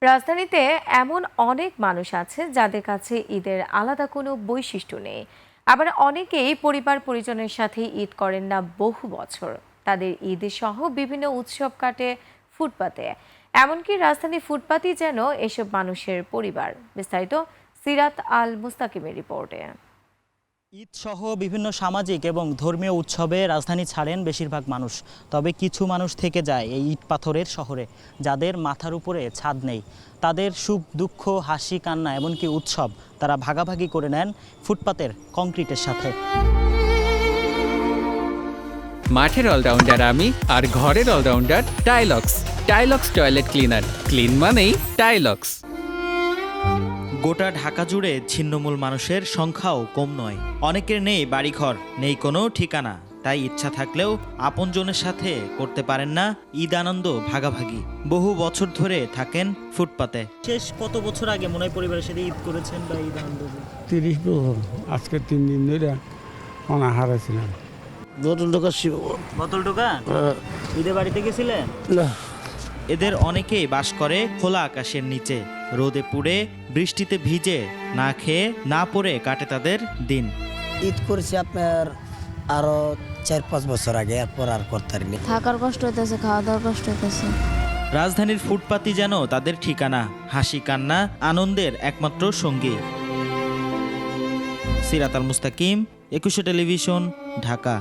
রাজধানীতে এমন অনেক মানুষ আছে যাদের কাছে ঈদের আলাদা কোনো বৈশিষ্ট্য নেই। আবার অনেকেই পরিবার পরিজনের সাথে ঈদ করেন না বহু বছর। তাদের ঈদ সহ বিভিন্ন উৎসব কাটে ফুটপাতে। এমনকি রাজধানী ফুটপাতই যেন এসব মানুষের পরিবার। বিস্তারিত সিরাত আল মুস্তাকিমের রিপোর্টে। ঈদ সহ বিভিন্ন সামাজিক এবং ধর্মীয় উৎসবে রাজধানী ছাড়েন বেশিরভাগ মানুষ। তবে কিছু মানুষ থেকে যায় এই ইট পাথরের শহরে, যাদের মাথার উপরে ছাদ নেই। তাদের সুখ দুঃখ, হাসি কান্না এমনকি উৎসব তারা ভাগাভাগি করে নেন ফুটপাতের কংক্রিটের সাথে। মাঠের অলরাউন্ডার আমি, আর ঘরের allrounder Tilex. Tilex toilet cleaner, clean মানেই টাইলক্স। গোটা ঢাকা জুড়ে ছিন্নমূল মানুষের সংখ্যাও কম নয়। অনেকের নেই বাড়িঘর, নেই কোনো ঠিকানা, তাই ইচ্ছা থাকলেও আপনজনের সাথে করতে পারেন না ঈদ আনন্দ ভাগাভাগি। বহু বছর ধরে থাকেন ফুটপাতে। শেষ কত বছর আগে মনে হয় পরিবারের সাথে ঈদ করেছেন বা ঈদ আনন্দ? 30 বছর। আজকে 3 দিন ধরে অনাহারে ছিলাম। বোতল দোকান ছিল। বোতল দোকান? ঈদে বাড়িতে গেছিলেন? না। এদের অনেকেই বাস করে খোলা আকাশের নিচে, রোদে পুড়ে বৃষ্টিতে ভিজে, না খেয়ে না পরে কাটে তাদের দিন। ঈদ করেছি আপনার আরো 4-5 বছর আগে, এরপর আর করতে পারিনি। থাকার কষ্ট হইতেছে, খাওয়া দাওয়ার কষ্ট হইতেছে। রাজধানীর ফুটপাতই যেন তাদের ঠিকানা, হাসি কান্না আনন্দের একমাত্র সঙ্গী। সিরাত আল মুস্তাকিম, 21 টেলিভিশন, ঢাকা।